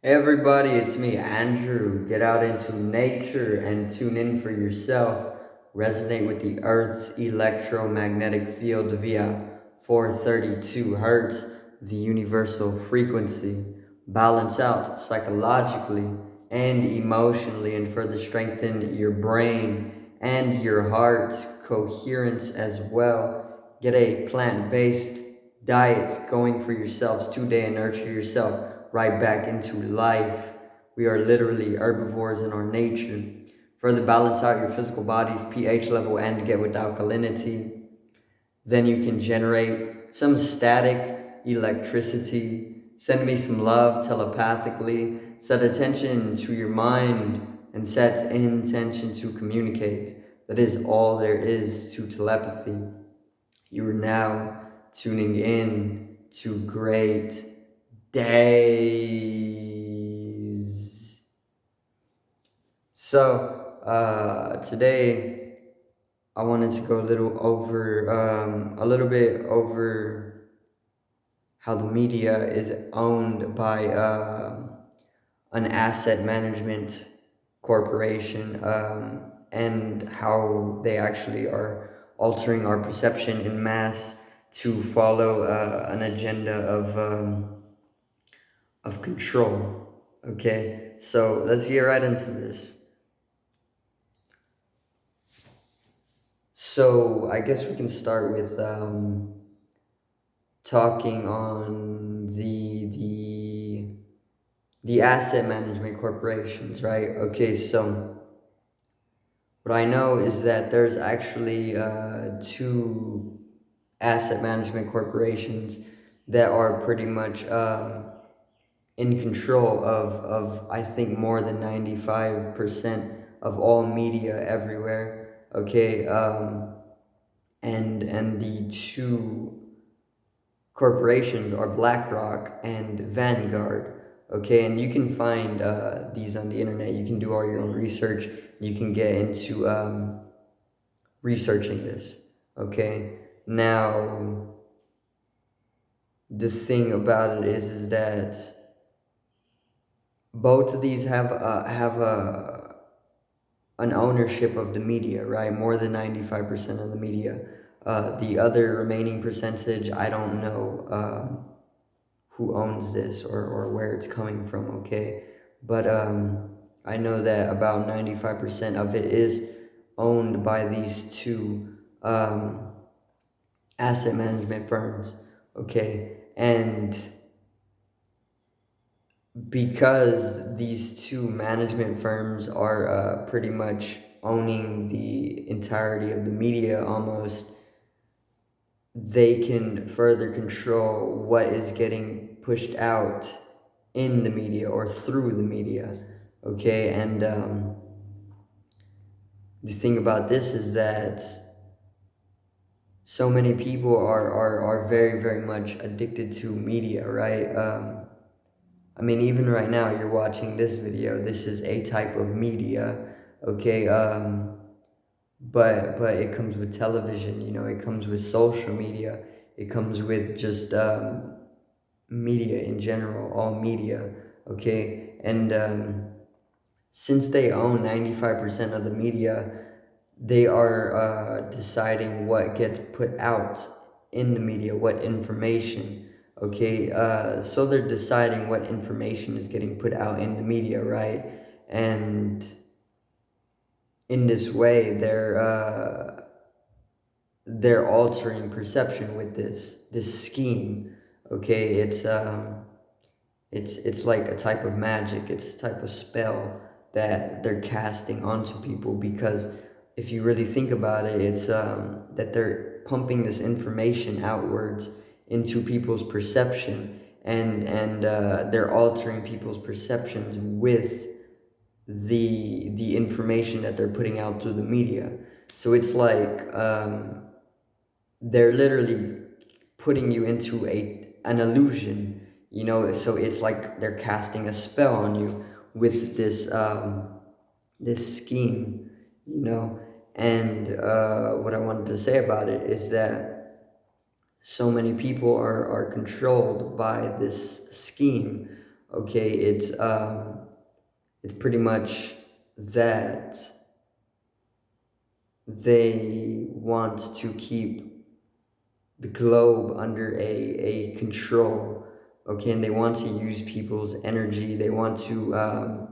Hey everybody, it's me, Andrew. Get out into nature and tune in for yourself. Resonate with the Earth's electromagnetic field via 432 hertz, the universal frequency. Balance out psychologically and emotionally and further strengthen your brain and your heart's coherence as well. Get a plant-based diet going for yourselves today and nurture yourself right back into life. We are literally herbivores in our nature. Further balance out your physical body's pH level and get with alkalinity. Then you can generate some static electricity. Send me some love telepathically. Set attention to your mind and set intention to communicate. That is all there is to telepathy. You are now tuning in to great days. Today I wanted to go a little bit over how the media is owned by an asset management corporation, and how they actually are altering our perception in mass to follow an agenda of control. Okay, so let's get right into this. So I guess we can start with talking on the asset management corporations, right? Okay, so what I know is that there's actually two asset management corporations that are pretty much in control of I think more than 95% of all media everywhere. Okay, and the two corporations are BlackRock and Vanguard. Okay, and you can find these on the internet. You can do all your own research. You can get into researching this. Okay, now the thing about it is that both of these have a an ownership of the media, right? More than 95% of the media. The other remaining percentage, I don't know who owns this or where it's coming from, okay? But I know that about 95% of it is owned by these two asset management firms, okay? And because these two management firms are pretty much owning the entirety of the media almost, they can further control what is getting pushed out in the media or through the media. Okay, and the thing about this is that so many people are very, very much addicted to media, right? I mean, even right now, you're watching this video. This is a type of media, okay? But it comes with television. You know, it comes with social media. It comes with just media in general, all media, okay? And since they own 95% of the media, they are deciding what gets put out in the media, what information, okay? So they're deciding what information is getting put out in the media, right? And in this way, they're altering perception with this scheme, okay? It's like a type of magic. It's a type of spell that they're casting onto people, because if you really think about it, it's that they're pumping this information outwards into people's perception, and they're altering people's perceptions with the information that they're putting out through the media. So it's like they're literally putting you into an illusion, you know. So it's like they're casting a spell on you with this scheme, you know. And what I wanted to say about it is that so many people are controlled by this scheme, Okay, it's pretty much that they want to keep the globe under a control, okay, and they want to use people's energy. They want to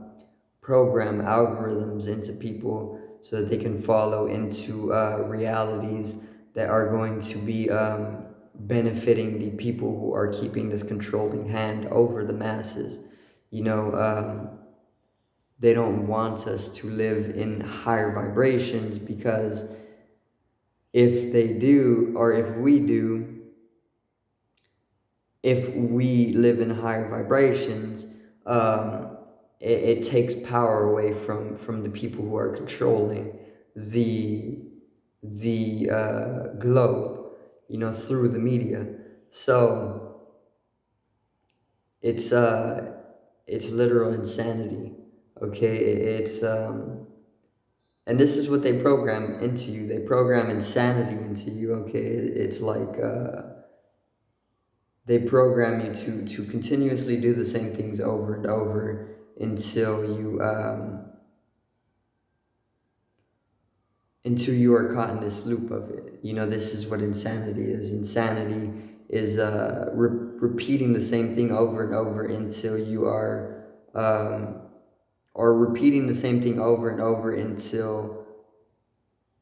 program algorithms into people so that they can follow into realities that are going to be benefiting the people who are keeping this controlling hand over the masses. You know, they don't want us to live in higher vibrations, because if they do, or if we live in higher vibrations, it takes power away from the people who are controlling the globe, you know, through the media. So it's literal insanity. Okay, and this is what they program into you. They program insanity into you. Okay, it's like they program you to continuously do the same things over and over until you are caught in this loop of it. You know, this is what insanity is. Insanity is repeating the same thing over and over until you are, or repeating the same thing over and over until,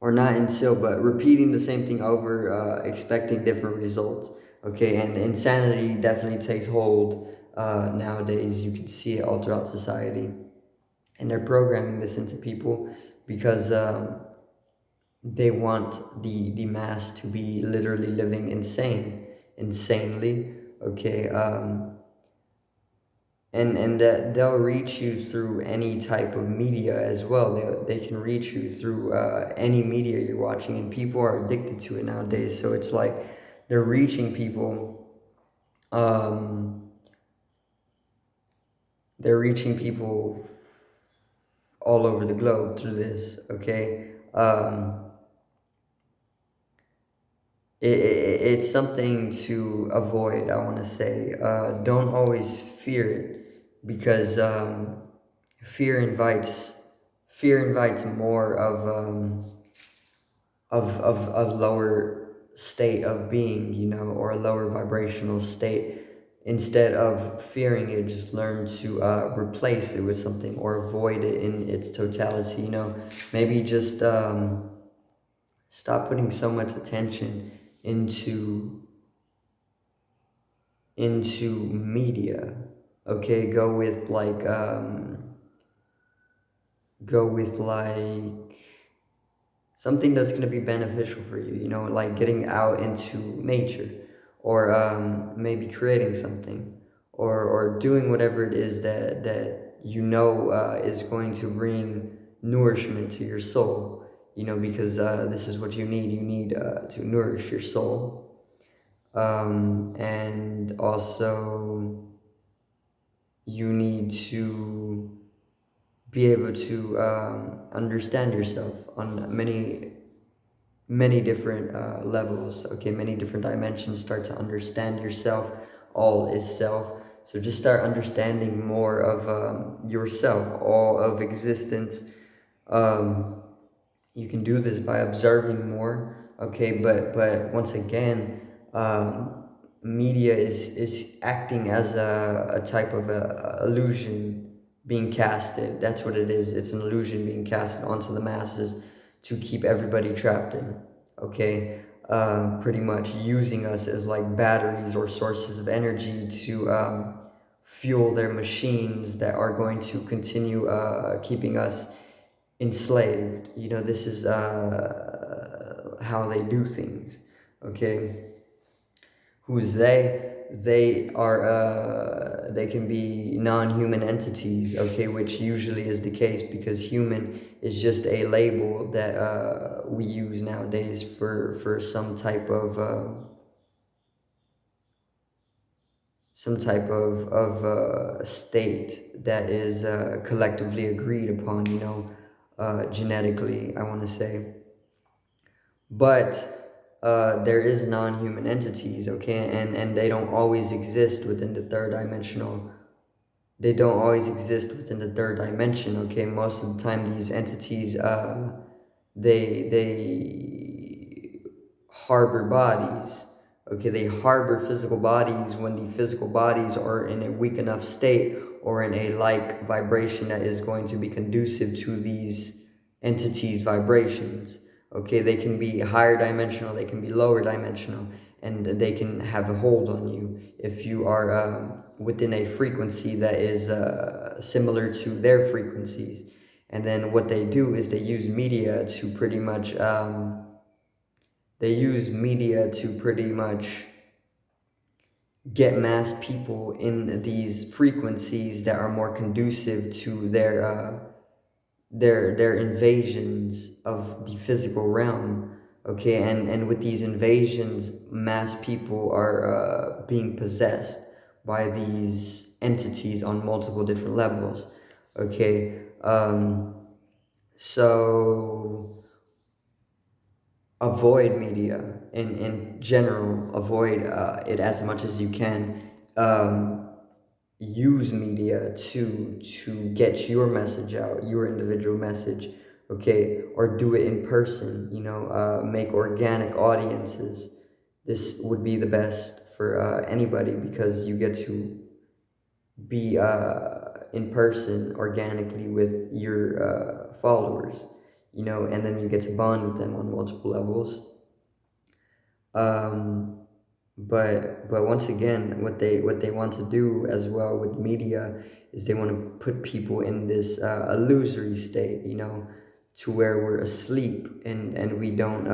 or not until, but repeating the same thing over, expecting different results. Okay, and insanity definitely takes hold nowadays. You can see it all throughout society, and they're programming this into people because they want the mass to be literally living insanely. Okay, and they'll reach you through any type of media as well. They can reach you through any media you're watching, and people are addicted to it nowadays. So it's like they're reaching people. They're reaching people all over the globe through this. Okay, it's something to avoid. I want to say, don't always fear it, because fear invites fear invites more of a lower state of being, you know, or a lower vibrational state. Instead of fearing it, just learn to replace it with something, or avoid it in its totality. You know, maybe just stop putting so much attention into media. Okay, go with like something that's going to be beneficial for you, you know, like getting out into nature, or maybe creating something, or doing whatever it is that you know is going to bring nourishment to your soul, you know, because this is what you need. You need to nourish your soul, and also you need to be able to understand yourself on many different levels. Okay, many different dimensions. Start to understand yourself. All is self. So just start understanding more of yourself, all of existence. um, you can do this by observing more. Okay, but once again, media is acting as a type of illusion being casted. That's what it is. It's an illusion being casted onto the masses to keep everybody trapped in. Okay, pretty much using us as like batteries or sources of energy to fuel their machines that are going to continue keeping us enslaved. You know, this is how they do things. Okay, who's they? They are they can be non-human entities. Okay, which usually is the case, because human is just a label that we use nowadays for some type of state that is collectively agreed upon, you know, genetically, I want to say. But there is non-human entities, okay, and they don't always exist within the third dimensional they don't always exist within the third dimension. Okay, most of the time these entities they harbor bodies. Okay, they harbor physical bodies when the physical bodies are in a weak enough state or in a like vibration that is going to be conducive to these entities' vibrations. Okay, they can be higher dimensional, they can be lower dimensional, and they can have a hold on you if you are within a frequency that is similar to their frequencies. And then what they do is they use media to pretty much get mass people in these frequencies that are more conducive to their invasions of the physical realm. Okay, and with these invasions, mass people are being possessed by these entities on multiple different levels. Okay, so avoid media in general. Avoid it as much as you can. Use media to get your message out, your individual message. Okay, or do it in person. Make organic audiences. This would be the best for anybody, because you get to be in person organically with your followers, and then you get to bond with them on multiple levels. Um, but once again, what they want to do as well with media is they want to put people in this illusory state, to where we're asleep, and we don't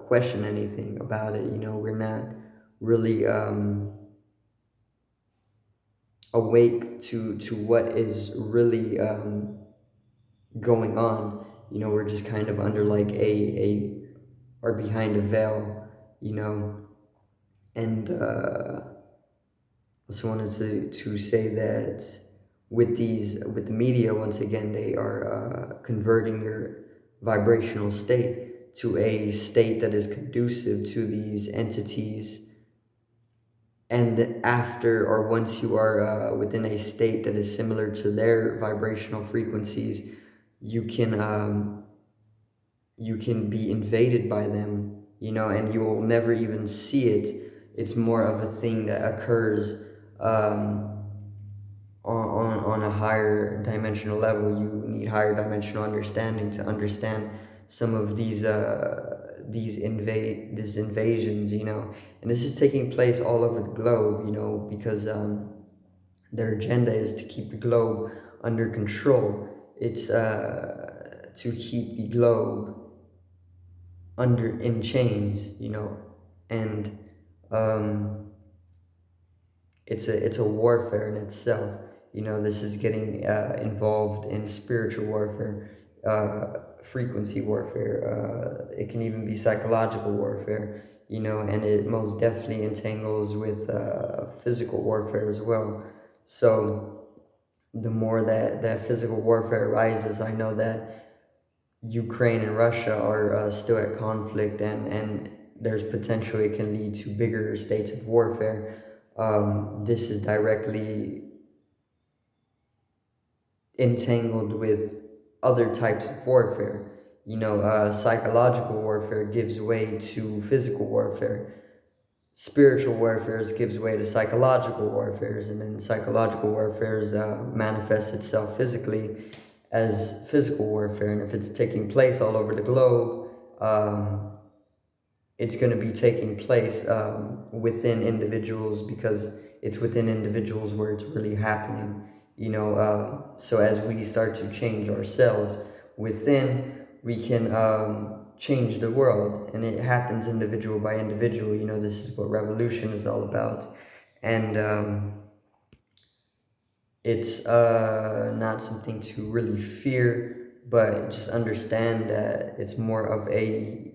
question anything about it. We're not really awake to what is really going on. We're just kind of under like a or behind a veil, and also wanted to say that with the media, once again, they are converting your vibrational state to a state that is conducive to these entities. And after, or once you are within a state that is similar to their vibrational frequencies, you can be invaded by them, and you will never even see it. It's more of a thing that occurs on a higher dimensional level. You need higher dimensional understanding to understand some of these invasions, and this is taking place all over the globe, because their agenda is to keep the globe under control. It's to keep the globe in chains, and it's a warfare in itself. This is getting involved in spiritual warfare, frequency warfare. It can even be psychological warfare, and it most definitely entangles with physical warfare as well. So the more that physical warfare arises, I know that Ukraine and Russia are still at conflict, and there's potential it can lead to bigger states of warfare. This is directly entangled with other types of warfare. Psychological warfare gives way to physical warfare. Spiritual warfare gives way to psychological warfare, and then psychological warfare manifests itself physically as physical warfare. And if it's taking place all over the globe, it's going to be taking place within individuals, because it's within individuals where it's really happening. So as we start to change ourselves within, we can change the world, and it happens individual by individual. This is what revolution is all about, and it's not something to really fear, but just understand that it's more of a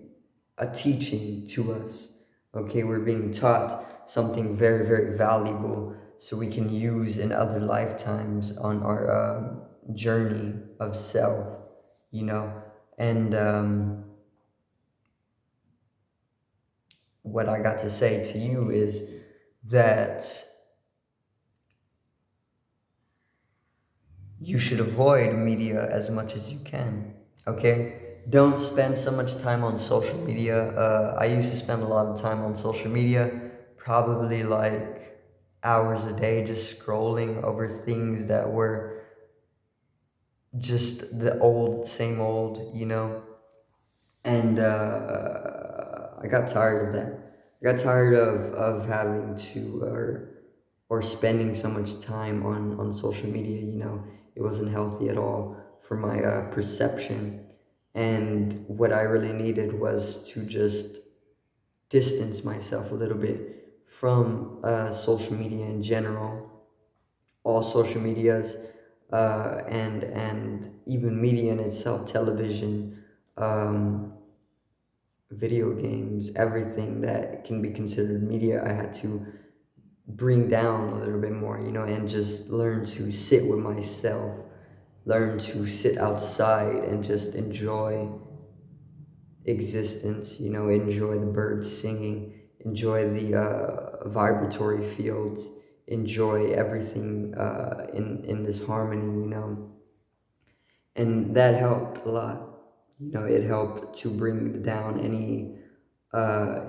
teaching to us. Okay, we're being taught something very, very valuable, so we can use in other lifetimes on our journey of self, and what I got to say to you is that you should avoid media as much as you can, okay? Don't spend so much time on social media. I used to spend a lot of time on social media, probably like hours a day, just scrolling over things that were just the same old, and I got tired of that. I got tired of having to or spending so much time on social media. It wasn't healthy at all for my perception. And what I really needed was to just distance myself a little bit from social media in general, all social medias, and even media in itself, television, video games, everything that can be considered media. I had to bring down a little bit more, and just learn to sit with myself, learn to sit outside and just enjoy existence, enjoy the birds singing, enjoy the vibratory fields, enjoy everything in this harmony, and that helped a lot. It helped to bring down any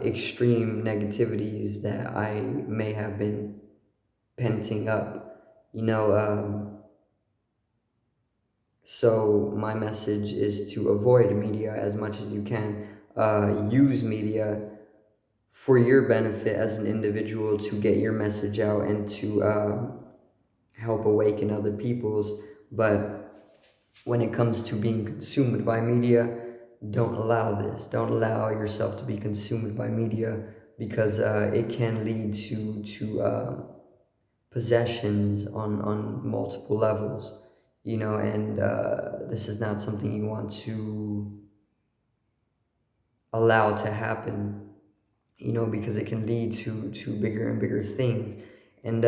extreme negativities that I may have been penting up, so my message is to avoid media as much as you can. Use media for your benefit as an individual to get your message out and to help awaken other people's. But when it comes to being consumed by media, don't allow this. Don't allow yourself to be consumed by media, because it can lead to possessions on multiple levels, and this is not something you want to allow to happen, because it can lead to bigger and bigger things. And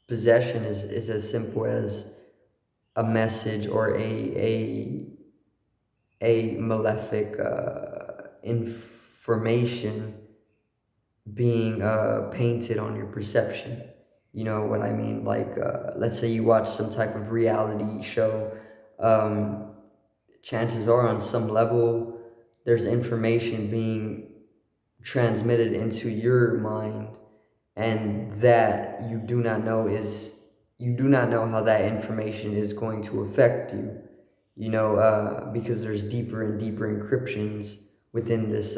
possession is as simple as a message or a malefic information being painted on your perception. You know what I mean? Like, let's say you watch some type of reality show. Chances are, on some level, there's information being transmitted into your mind, and that you do not know how that information is going to affect you. Because there's deeper and deeper encryptions within this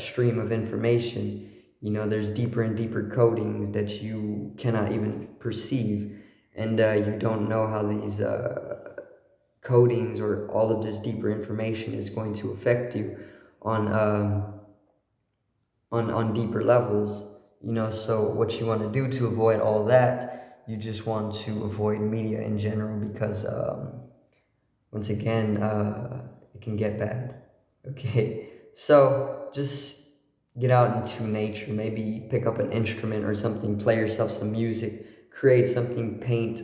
stream of information. There's deeper and deeper codings that you cannot even perceive, and you don't know how these codings or all of this deeper information is going to affect you on deeper levels. So what you want to do to avoid all that, you just want to avoid media in general, because once again, it can get bad. Okay, so just get out into nature, maybe pick up an instrument or something, play yourself some music, create something, paint,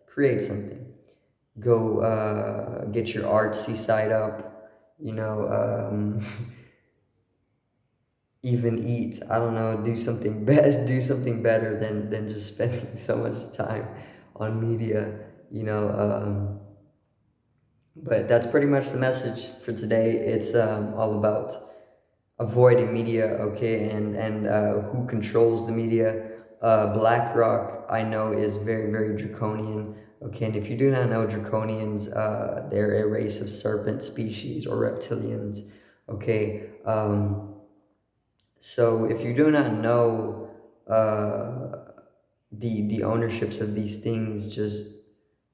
create something. Go get your artsy side up, even eat, I don't know, do something better than just spending so much time on media, but that's pretty much the message for today. It's all about avoiding media, okay, and who controls the media. BlackRock, I know, is very, very draconian, okay, and if you do not know, draconians, they're a race of serpent species or reptilians, okay. So if you do not know the ownerships of these things, just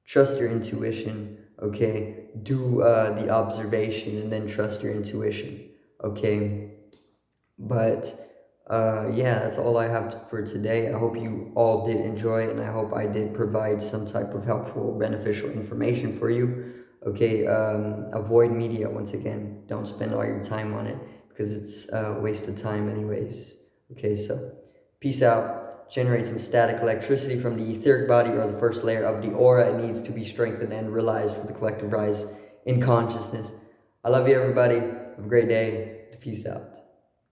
trust your intuition, okay? Do the observation and then trust your intuition, okay? But yeah, that's all I have for today. I hope you all did enjoy, and I hope I did provide some type of helpful, beneficial information for you. Okay, avoid media once again. Don't spend all your time on it, because it's a waste of time anyways. Okay, so peace out. Generate some static electricity from the etheric body, or the first layer of the aura. It needs to be strengthened and realized for the collective rise in consciousness. I love you, everybody. Have a great day. Peace out.